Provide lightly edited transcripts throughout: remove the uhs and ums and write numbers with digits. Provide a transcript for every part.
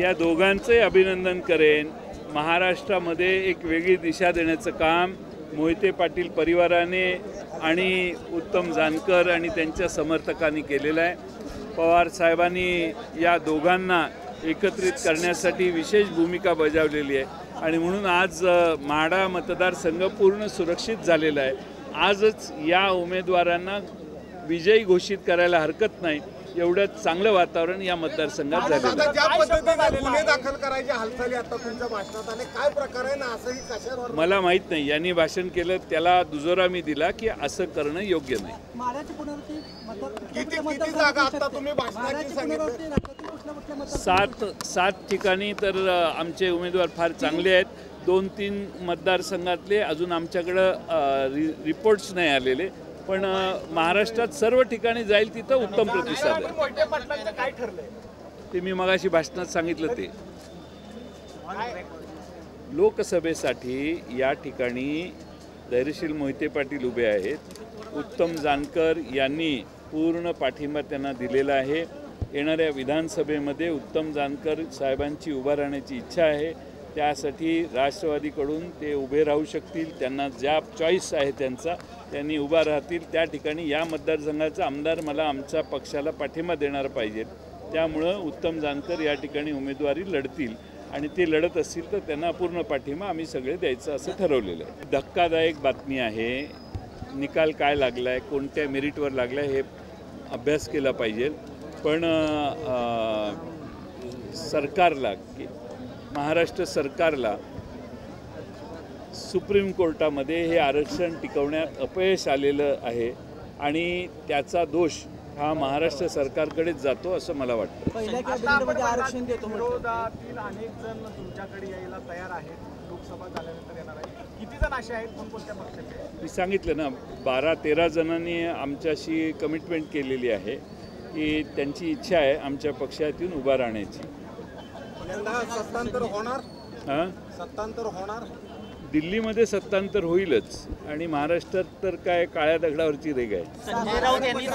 या दोघांचंही अभिनंदन करेन। महाराष्ट्रामध्ये एक वेगळी दिशा देण्याचं काम मोहिते पाटील परिवाराने आणि उत्तम जानकर आणि त्यांच्या समर्थकांनी केलेलं आहे। पवार साहेबांनी या दोघांना एकत्रित करण्यासाठी विशेष भूमिका बजावलेली आहे आणि म्हणून आज माढा मतदारसंघ पूर्ण सुरक्षित झालेला आहे। आजच या उमेदवारांना विजयी घोषित करायला हरकत नाही, एवढं चांगलं वातावरण या मतदारसंघात झालेलं आहे। ज्या पद्धतीने गुन्हे दाखल करायची हालचाली आता तुमच्या भाषणात आले, काय प्रकार आहे ना, असंही कशावर मला माहीत नाही। यांनी भाषण केलं त्याला दुजोरा मी दिला की असं करणं योग्य नाही। किती जागा आता तुम्ही भाषणाची सांगितलं? सात ठिकाणी तर आमचे उमेदवार फार चांगले आहेत। 2-3 मतदारसंघातले अजून आमच्याकडं रिपोर्ट्स नाही आलेले, पण महाराष्ट्रात सर्व ठिकाणी जाईल तिथं उत्तम प्रतिसाद आहे। काय ठरलंय ते मी मगाशी भाषणात सांगितलं। ते लोकसभेसाठी या ठिकाणी धैर्यशील मोहिते पाटील उभे आहेत। उत्तम जानकर यांनी पूर्ण पाठिंबा त्यांना दिलेला आहे। येणाऱ्या विधानसभेमध्ये उत्तम जानकर साहेबांची उभा राहण्याची इच्छा आहे। त्यासाठी राष्ट्रवादीकडून ते उभे राहू शकतील। त्यांना ज्या चॉईस आहे त्यांचा त्यांनी उभा राहतील। त्या ठिकाणी या मतदारसंघाचा आमदार मला आमच्या पक्षाला पाठिंबा देणार पाहिजेत। त्यामुळं उत्तम जानकर या ठिकाणी उमेदवारी लढतील आणि ते लढत असतील तर त्यांना पूर्ण पाठिंबा आम्ही सगळे द्यायचं असं ठरवलेलं आहे। धक्कादायक बातमी आहे। निकाल काय लागला आहे, कोणत्या मेरिटवर लागला आहे हे अभ्यास केला पाहिजे, पण सरकारला महाराष्ट्र सरकारला सुप्रीम कोर्टामध्ये हे आरक्षण टिकवण्यात अपयश आलेलं आहे आणि त्याचा दोष हा महाराष्ट्र सरकारकडेच जातो असं मला वाटतं। विरोधातील अनेक जण तुमच्याकडे यायला तयार आहेत, लोकसभा झाल्यानंतर येणार आहे। किती जण असे आहेत, कोणत्या पक्षाचे? मी सांगितलं ना, 12-13 जणांनी आमच्याशी कमिटमेंट केलेली आहे की त्यांची इच्छा आहे आमच्या पक्षात येऊन उभा राहण्याची। सत्तांतर होणार? हां, सत्तांतर होणार? दिल्लीमध्ये सत्तांतर होईलच आणि महाराष्ट्रात तर काय काळ्या दगडावरची रेग आहे। संजय राऊत यांनी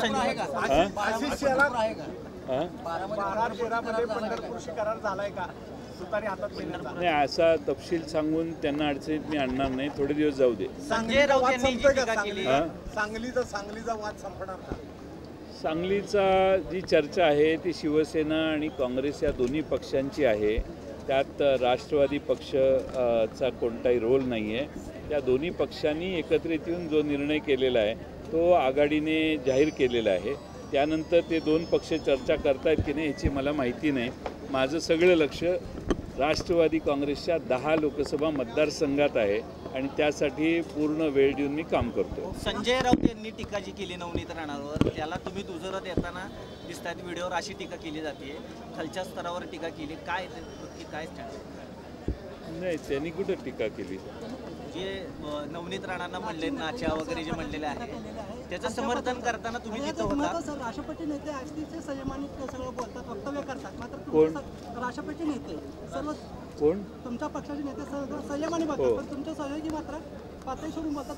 नाही, असा तपशील सांगून त्यांना अडचणीत मी आणणार नाही। थोडे दिवस जाऊ दे। संजय राऊत यांनी सांगलीचा वाद संपणार का? सांगलीचा जी चर्चा आहे ती शिवसेना आणि काँग्रेस या दोन्ही पक्षांची आहे। त्यात राष्ट्रवादी पक्षाचा कोणताही रोल नाही आहे। त्या दोन्ही पक्षांनी एकत्रित येऊन जो निर्णय केलेला आहे तो आघाडीने जाहीर केलेला आहे। त्यानंतर ते दोन पक्ष चर्चा करतायत की नाही याची मला माहिती नाही। माझं सगळं लक्ष राष्ट्रवादी काँग्रेसच्या 10 लोकसभा मतदारसंघात आहे आणि त्यासाठी पूर्ण वेळ देऊन मी काम करतो। संजय राऊत यांनी टीका जी केली नवनीत राणावर, त्याला तुम्ही दुजोरा देताना दिसतात व्हिडिओवर, अशी टीका केली जाते, खालच्या स्तरावर टीका केली, काय नाही, त्यांनी कुठं टीका केली? जे नवनीत राणांना म्हणले नाच्या वगैरे जे म्हणलेले आहे त्याचं समर्थन करताना तुम्ही तिथं होता। राष्ट्रपती नेते अतिशय संयमाने सगळं बोलतात, वक्तव्य करतात, मात्र कोण राष्ट्रपती नेते सर्व कोण तुमच्या पक्षाचे नेते संयमाने बोलतात, पण तुमच्या सहयोगी मात्र पातळी सोडून बोलतात।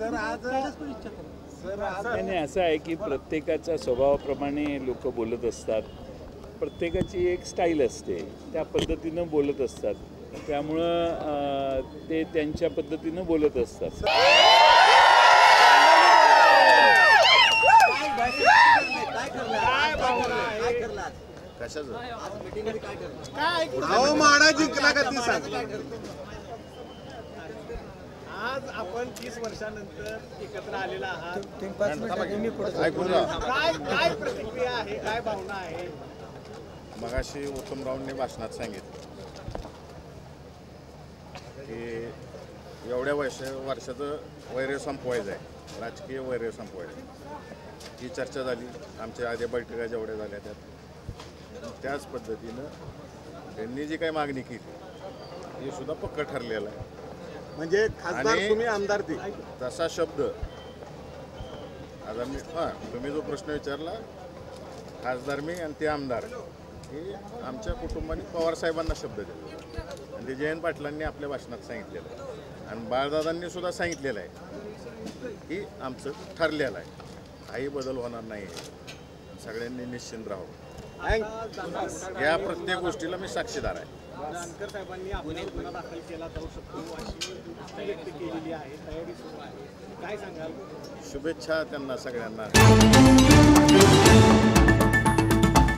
नाही, असं आहे की प्रत्येकाच्या स्वभावाप्रमाणे लोक बोलत असतात। प्रत्येकाची एक स्टाईल असते, त्या पद्धतीनं बोलत असतात। त्यामुळं ते त्यांच्या पद्धतीनं बोलत असतात। आज आपण 30 वर्षानंतर एकत्र आलेला आहात, काय प्रतिक्रिया आहे, काय भावना आहे? मगाशी उत्तमरावांनी भाषणात सांगितलं की एवढ्या वर्षाचं वैर संपवायचं आहे, राजकीय वैर संपवायचं आहे। ही चर्चा झाली, आमच्या आधी बैठका जेवढ्या झाल्या त्याच पद्धतीनं त्यांनी जी काही मागणी केली ती सुद्धा पक्का ठरलेला आहे। म्हणजे खासदार तुम्ही, आमदार ते, तसा शब्द आता मी तुम्ही जो प्रश्न विचारला, खासदार मी आणि ते आमदार, हे आमच्या कुटुंबाने पवार साहेबांना शब्द दिला आणि ते जयंत पाटलांनी आपल्या भाषणात सांगितलेलं आहे आणि बाळदादांनी सुद्धा सांगितलेलं आहे की आमचं ठरलेलं आहे, काही बदल होणार नाही, सगळ्यांनी निश्चिंत राहावं। या प्रत्येक गोष्टीला मी साक्षीदार आहे. जानकर साहेबांनी आपल्यावर गुन्हा दाखल केला जाऊ शकतो अशी दृष्टी व्यक्त केलेली आहे, तयारी सुरू आहे, काय सांगाल? शुभेच्छा त्यांना सगळ्यांना.